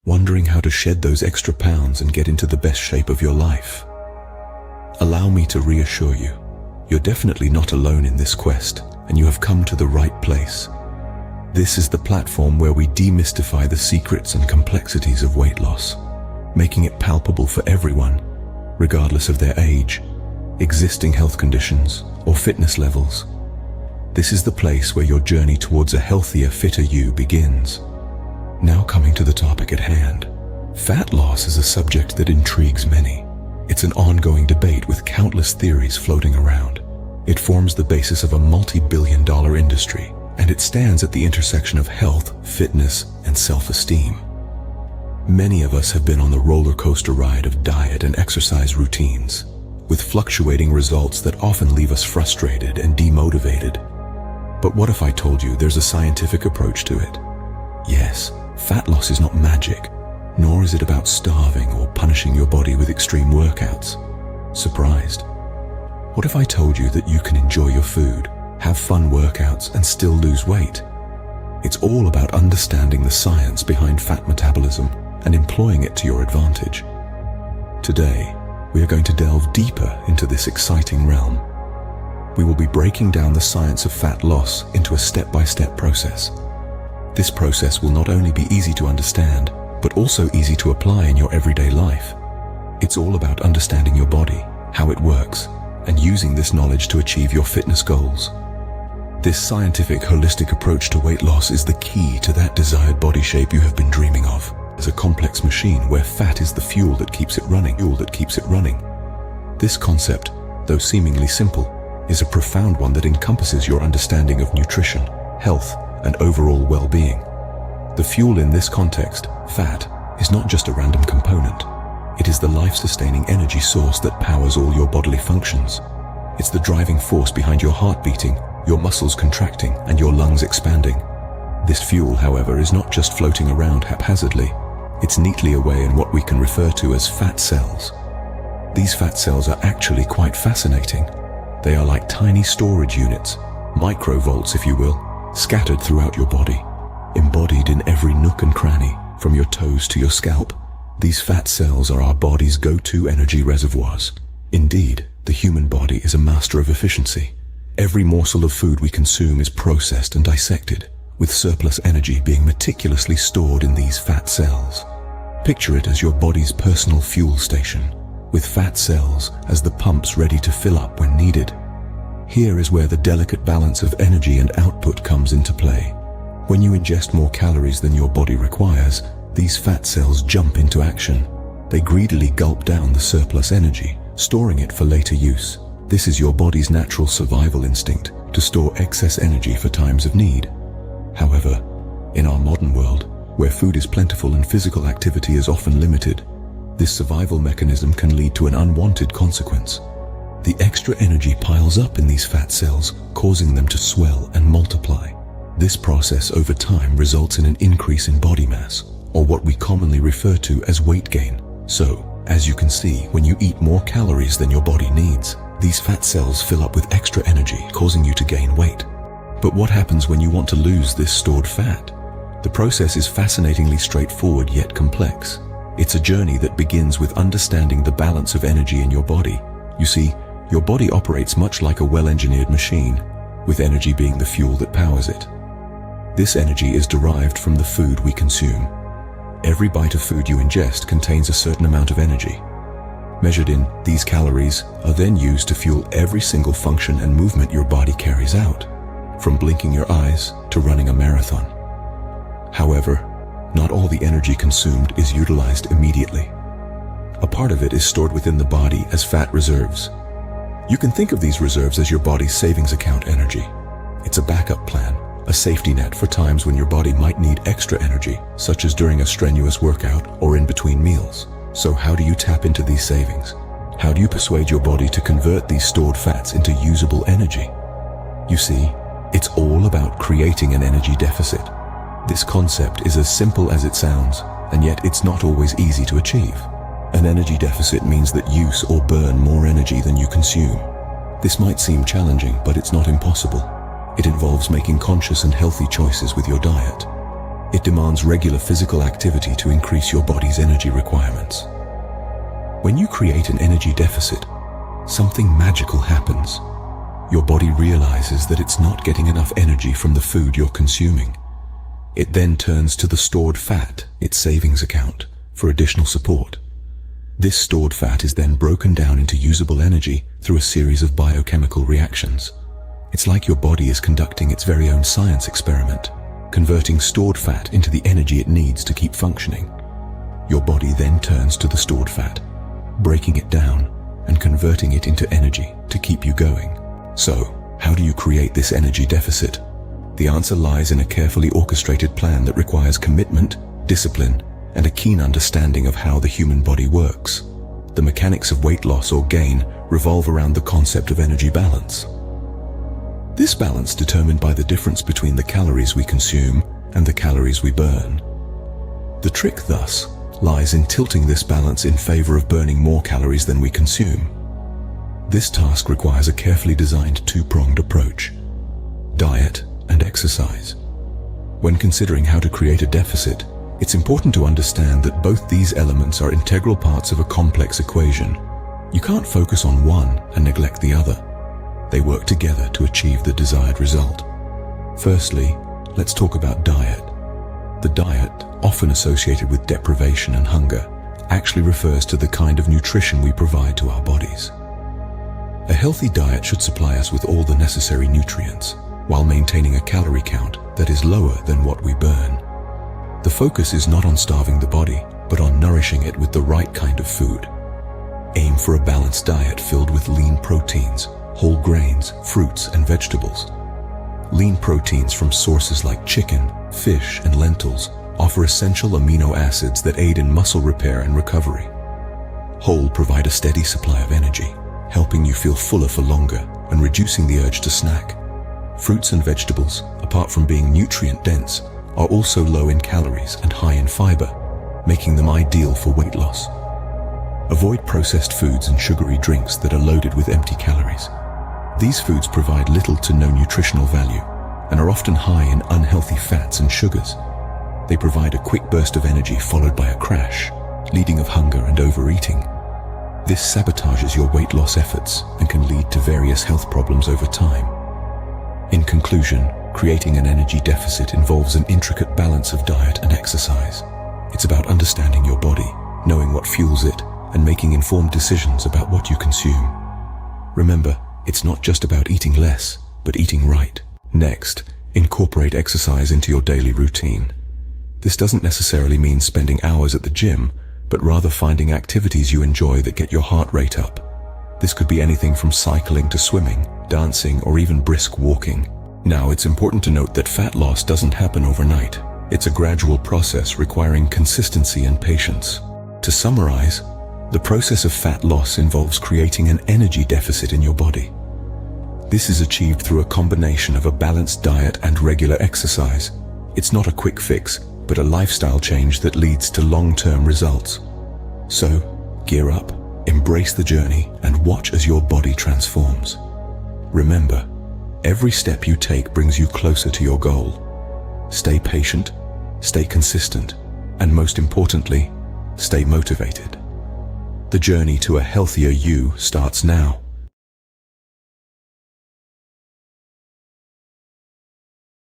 wondering how to shed those extra pounds and get into the best shape of your life? Allow me to reassure you, you're definitely not alone in this quest, and you have come to the right place. This is the platform where we demystify the secrets and complexities of weight loss, making it palpable for everyone, regardless of their age, existing health conditions, or fitness levels. This is the place where your journey towards a healthier, fitter you begins. Now coming to the topic at hand. Fat loss is a subject that intrigues many. It's an ongoing debate with countless theories floating around. It forms the basis of a multi-billion-dollar industry, and it stands at the intersection of health, fitness, and self-esteem. Many of us have been on the roller coaster ride of diet and exercise routines, with fluctuating results that often leave us frustrated and demotivated. But what if I told you there's a scientific approach to it? Yes, fat loss is not magic, nor is it about starving or punishing your body with extreme workouts. Surprised? What if I told you that you can enjoy your food, have fun workouts, and still lose weight? It's all about understanding the science behind fat metabolism and employing it to your advantage. Today, we are going to delve deeper into this exciting realm. We will be breaking down the science of fat loss into a step-by-step process. This process will not only be easy to understand, but also easy to apply in your everyday life. It's all about understanding your body, how it works, and using this knowledge to achieve your fitness goals. This scientific, holistic approach to weight loss is the key to that desired body shape you have been dreaming of. It's a complex machine where fat is the fuel that keeps it running. This concept, though seemingly simple, is a profound one that encompasses your understanding of nutrition, health, and overall well-being. The fuel in this context, fat, is not just a random component. It is the life-sustaining energy source that powers all your bodily functions. It's the driving force behind your heart beating, your muscles contracting, and your lungs expanding. This fuel, however, is not just floating around haphazardly. It's neatly away in what we can refer to as fat cells. These fat cells are actually quite fascinating. They are like tiny storage units, microvolts if you will, scattered throughout your body, embodied in every nook and cranny, from your toes to your scalp. These fat cells are our body's go-to energy reservoirs. Indeed, the human body is a master of efficiency. Every morsel of food we consume is processed and dissected, with surplus energy being meticulously stored in these fat cells. Picture it as your body's personal fuel station, with fat cells as the pumps ready to fill up when needed. Here is where the delicate balance of energy and output comes into play. When you ingest more calories than your body requires, these fat cells jump into action. They greedily gulp down the surplus energy, storing it for later use. This is your body's natural survival instinct, to store excess energy for times of need. However, in our modern world, where food is plentiful and physical activity is often limited, this survival mechanism can lead to an unwanted consequence. The extra energy piles up in these fat cells, causing them to swell and multiply. This process over time results in an increase in body mass, or what we commonly refer to as weight gain. So, as you can see, when you eat more calories than your body needs, these fat cells fill up with extra energy, causing you to gain weight. But what happens when you want to lose this stored fat? The process is fascinatingly straightforward yet complex. It's a journey that begins with understanding the balance of energy in your body. You see, your body operates much like a well-engineered machine, with energy being the fuel that powers it. This energy is derived from the food we consume. Every bite of food you ingest contains a certain amount of energy. Measured in, these calories are then used to fuel every single function and movement your body carries out, from blinking your eyes to running a marathon. However, not all the energy consumed is utilized immediately. A part of it is stored within the body as fat reserves. You can think of these reserves as your body's savings account energy. It's a backup plan, a safety net for times when your body might need extra energy, such as during a strenuous workout or in between meals. So how do you tap into these savings? How do you persuade your body to convert these stored fats into usable energy? You see, it's all about creating an energy deficit. This concept is as simple as it sounds, and yet it's not always easy to achieve. An energy deficit means that you use or burn more energy than you consume. This might seem challenging, but it's not impossible. It involves making conscious and healthy choices with your diet. It demands regular physical activity to increase your body's energy requirements. When you create an energy deficit, something magical happens. Your body realizes that it's not getting enough energy from the food you're consuming. It then turns to the stored fat, its savings account, for additional support. This stored fat is then broken down into usable energy through a series of biochemical reactions. It's like your body is conducting its very own science experiment, converting stored fat into the energy it needs to keep functioning. Your body then turns to the stored fat, breaking it down and converting it into energy to keep you going. So, how do you create this energy deficit? The answer lies in a carefully orchestrated plan that requires commitment, discipline, and a keen understanding of how the human body works. The mechanics of weight loss or gain revolve around the concept of energy balance. This balance determined by the difference between the calories we consume and the calories we burn. The trick, thus, lies in tilting this balance in favor of burning more calories than we consume. This task requires a carefully designed two-pronged approach: diet and exercise. When considering how to create a deficit, it's important to understand that both these elements are integral parts of a complex equation. You can't focus on one and neglect the other. They work together to achieve the desired result. Firstly, let's talk about diet. The diet, often associated with deprivation and hunger, actually refers to the kind of nutrition we provide to our bodies. A healthy diet should supply us with all the necessary nutrients, while maintaining a calorie count that is lower than what we burn. The focus is not on starving the body, but on nourishing it with the right kind of food. Aim for a balanced diet filled with lean proteins, whole grains, fruits, and vegetables. Lean proteins from sources like chicken, fish, and lentils offer essential amino acids that aid in muscle repair and recovery. Whole provide a steady supply of energy, helping you feel fuller for longer and reducing the urge to snack. Fruits and vegetables, apart from being nutrient-dense, are also low in calories and high in fiber, making them ideal for weight loss. Avoid processed foods and sugary drinks that are loaded with empty calories. These foods provide little to no nutritional value and are often high in unhealthy fats and sugars. They provide a quick burst of energy followed by a crash, leading of hunger and overeating. This sabotages your weight loss efforts and can lead to various health problems over time. In conclusion, creating an energy deficit involves an intricate balance of diet and exercise. It's about understanding your body, knowing what fuels it, and making informed decisions about what you consume. Remember, it's not just about eating less, but eating right. Next, incorporate exercise into your daily routine. This doesn't necessarily mean spending hours at the gym, but rather finding activities you enjoy that get your heart rate up. This could be anything from cycling to swimming, dancing, or even brisk walking. Now, it's important to note that fat loss doesn't happen overnight. It's a gradual process requiring consistency and patience. To summarize, the process of fat loss involves creating an energy deficit in your body. This is achieved through a combination of a balanced diet and regular exercise. It's not a quick fix, but a lifestyle change that leads to long-term results. So, gear up, embrace the journey, and watch as your body transforms. Remember, every step you take brings you closer to your goal. Stay patient, stay consistent, and most importantly, stay motivated. The journey to a healthier you starts now.